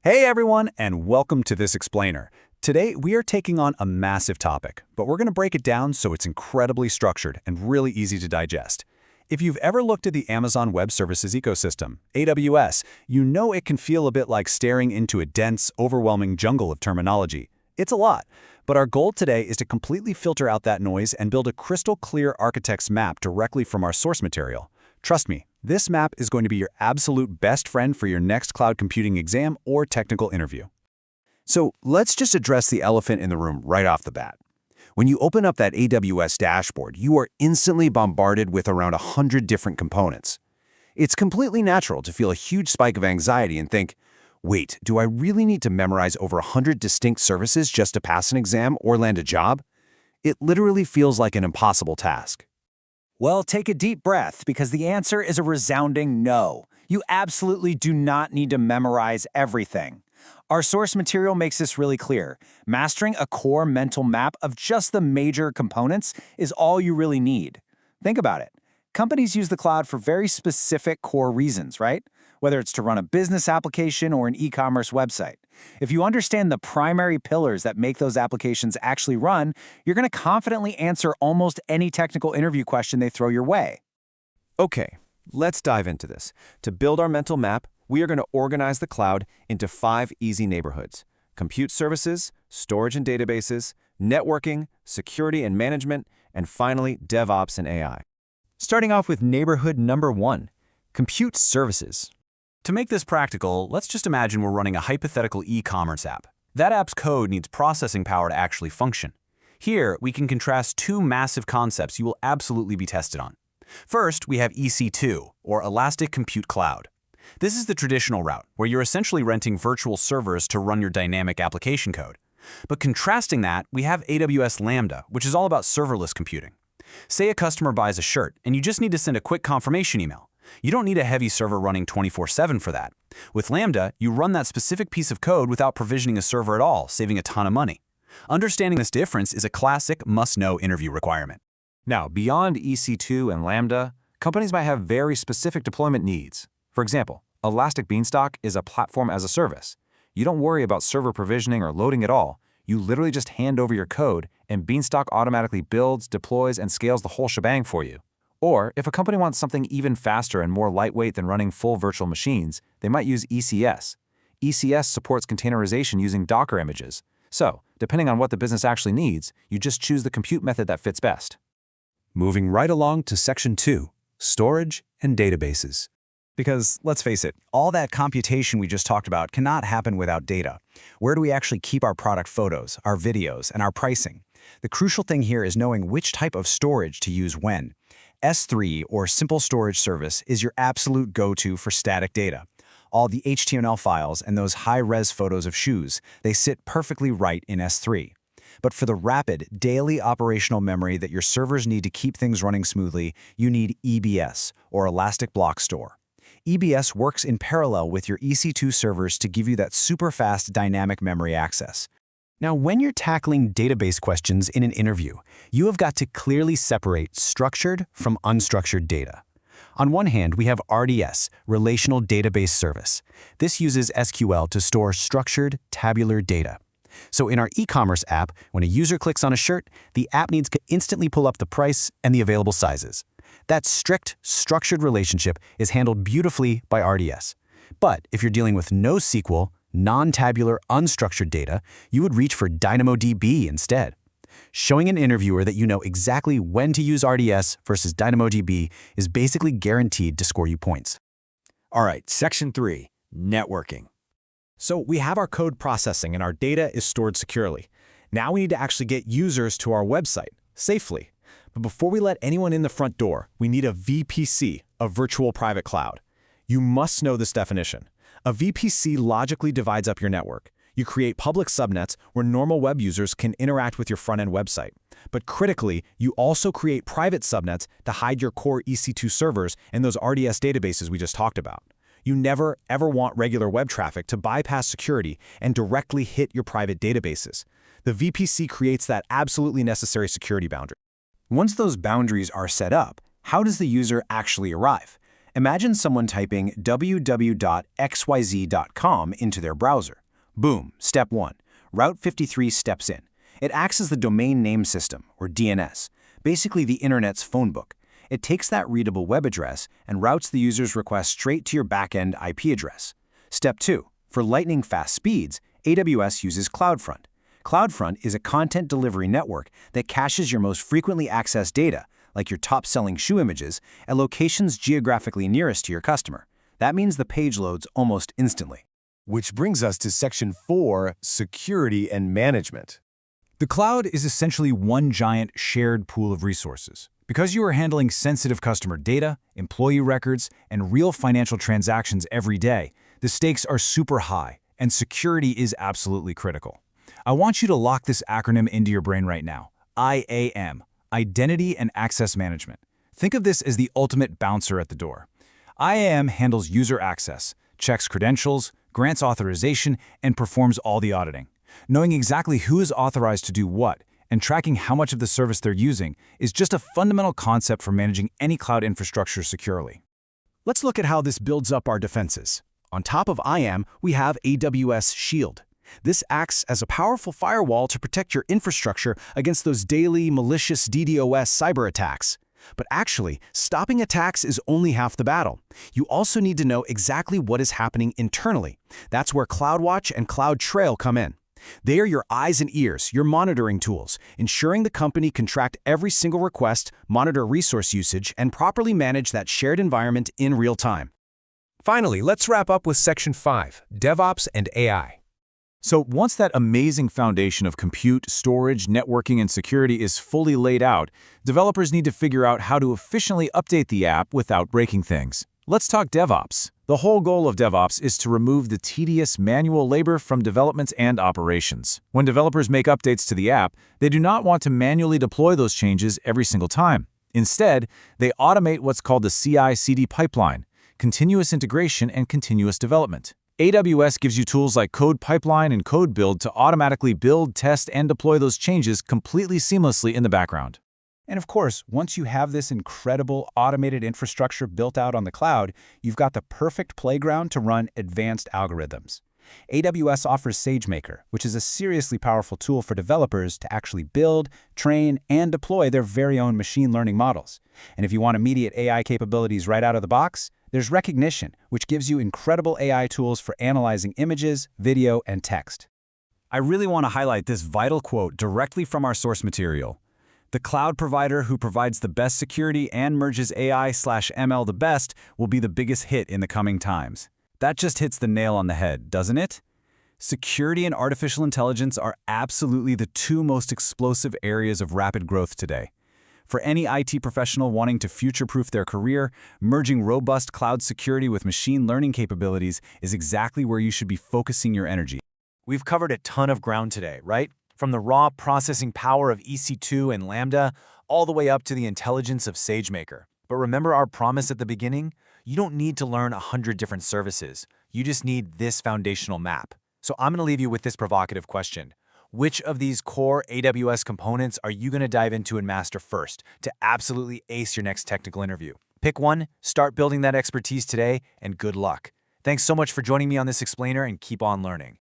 Hey everyone, and welcome to this explainer. Today, we are taking on a massive topic, but we're going to break it down so it's incredibly structured and really easy to digest. If you've ever looked at the Amazon Web Services ecosystem, AWS, you know it can feel a bit like staring into a dense, overwhelming jungle of terminology. It's a lot, but our goal today is to completely filter out that noise and build a crystal clear architect's map directly from our source material. Trust me, this map is going to be your absolute best friend for your next cloud computing exam or technical interview. So let's just address the elephant in the room right off the bat. When you open up that AWS dashboard, you are instantly bombarded with around 100 different components. It's completely natural to feel a huge spike of anxiety and think, wait, do I really need to memorize over 100 distinct services just to pass an exam or land a job? It literally feels like an impossible task. Well, take a deep breath because the answer is a resounding no. You absolutely do not need to memorize everything. Our source material makes this really clear. Mastering a core mental map of just the major components is all you really need. Think about it. Companies use the cloud for very specific core reasons, right? Whether it's to run a business application or an e-commerce website. If you understand the primary pillars that make those applications actually run, you're going to confidently answer almost any technical interview question they throw your way. Okay, let's dive into this. To build our mental map, we are going to organize the cloud into 5 easy neighborhoods: compute services, storage and databases, networking, security and management, and finally, DevOps and AI. Starting off with neighborhood number 1, compute services. To make this practical, let's just imagine we're running a hypothetical e-commerce app. That app's code needs processing power to actually function. Here, we can contrast 2 massive concepts you will absolutely be tested on. First, we have EC2, or Elastic Compute Cloud. This is the traditional route, where you're essentially renting virtual servers to run your dynamic application code. But contrasting that, we have AWS Lambda, which is all about serverless computing. Say a customer buys a shirt, and you just need to send a quick confirmation email. You don't need a heavy server running 24/7 for that. With Lambda, you run that specific piece of code without provisioning a server at all, saving a ton of money. Understanding this difference is a classic must-know interview requirement. Now, beyond EC2 and Lambda, companies might have very specific deployment needs. For example, Elastic Beanstalk is a platform as a service. You don't worry about server provisioning or loading at all. You literally just hand over your code, and Beanstalk automatically builds, deploys, and scales the whole shebang for you. Or, if a company wants something even faster and more lightweight than running full virtual machines, they might use ECS. ECS supports containerization using Docker images. So, depending on what the business actually needs, you just choose the compute method that fits best. Moving right along to section 2, storage and databases. Because, let's face it, all that computation we just talked about cannot happen without data. Where do we actually keep our product photos, our videos, and our pricing? The crucial thing here is knowing which type of storage to use when. S3, or Simple Storage Service, is your absolute go-to for static data. All the HTML files and those high-res photos of shoes, they sit perfectly right in S3. But for the rapid, daily operational memory that your servers need to keep things running smoothly, you need EBS, or Elastic Block Store. EBS works in parallel with your EC2 servers to give you that super-fast dynamic memory access. Now, when you're tackling database questions in an interview, you have got to clearly separate structured from unstructured data. On one hand, we have RDS, Relational Database Service. This uses SQL to store structured, tabular data. So in our e-commerce app, when a user clicks on a shirt, the app needs to instantly pull up the price and the available sizes. That strict, structured relationship is handled beautifully by RDS. But if you're dealing with NoSQL, non-tabular, unstructured data, you would reach for DynamoDB instead. Showing an interviewer that you know exactly when to use RDS versus DynamoDB is basically guaranteed to score you points. All right, section 3, networking. So we have our code processing and our data is stored securely. Now we need to actually get users to our website safely. But before we let anyone in the front door, we need a VPC, a virtual private cloud. You must know this definition. A VPC logically divides up your network. You create public subnets where normal web users can interact with your front-end website. But critically, you also create private subnets to hide your core EC2 servers and those RDS databases we just talked about. You never, ever want regular web traffic to bypass security and directly hit your private databases. The VPC creates that absolutely necessary security boundary. Once those boundaries are set up, how does the user actually arrive? Imagine someone typing www.xyz.com into their browser. Boom, step 1. Route 53 steps in. It acts as the domain name system, or DNS, basically the internet's phone book. It takes that readable web address and routes the user's request straight to your backend IP address. Step 2. For lightning-fast speeds, AWS uses CloudFront. CloudFront is a content delivery network that caches your most frequently accessed data, like your top-selling shoe images, at locations geographically nearest to your customer. That means the page loads almost instantly. Which brings us to Section 4, Security and Management. The cloud is essentially one giant shared pool of resources. Because you are handling sensitive customer data, employee records, and real financial transactions every day, the stakes are super high, and security is absolutely critical. I want you to lock this acronym into your brain right now. IAM, Identity and Access Management. Think of this as the ultimate bouncer at the door. IAM handles user access, checks credentials, grants authorization, and performs all the auditing. Knowing exactly who is authorized to do what and tracking how much of the service they're using is just a fundamental concept for managing any cloud infrastructure securely. Let's look at how this builds up our defenses. On top of IAM, we have AWS Shield. This acts as a powerful firewall to protect your infrastructure against those daily malicious DDoS cyber attacks. But actually, stopping attacks is only half the battle. You also need to know exactly what is happening internally. That's where CloudWatch and CloudTrail come in. They are your eyes and ears, your monitoring tools, ensuring the company can track every single request, monitor resource usage, and properly manage that shared environment in real time. Finally, let's wrap up with Section 5, DevOps and AI. So once that amazing foundation of compute, storage, networking, and security is fully laid out, developers need to figure out how to efficiently update the app without breaking things. Let's talk DevOps. The whole goal of DevOps is to remove the tedious manual labor from development and operations. When developers make updates to the app, they do not want to manually deploy those changes every single time. Instead, they automate what's called the CI/CD pipeline, continuous integration and continuous development. AWS gives you tools like Code Pipeline and Code Build to automatically build, test, and deploy those changes completely seamlessly in the background. And of course, once you have this incredible automated infrastructure built out on the cloud, you've got the perfect playground to run advanced algorithms. AWS offers SageMaker, which is a seriously powerful tool for developers to actually build, train, and deploy their very own machine learning models. And if you want immediate AI capabilities right out of the box, there's Recognition, which gives you incredible AI tools for analyzing images, video, and text. I really want to highlight this vital quote directly from our source material. The cloud provider who provides the best security and merges AI/ML the best will be the biggest hit in the coming times. That just hits the nail on the head, doesn't it? Security and artificial intelligence are absolutely the two most explosive areas of rapid growth today. For any IT professional wanting to future-proof their career, merging robust cloud security with machine learning capabilities is exactly where you should be focusing your energy. We've covered a ton of ground today, right? From the raw processing power of EC2 and Lambda, all the way up to the intelligence of SageMaker. But remember our promise at the beginning? You don't need to learn 100 different services. You just need this foundational map. So I'm going to leave you with this provocative question. Which of these core AWS components are you going to dive into and master first to absolutely ace your next technical interview? Pick one, start building that expertise today, and good luck. Thanks so much for joining me on this explainer, and keep on learning.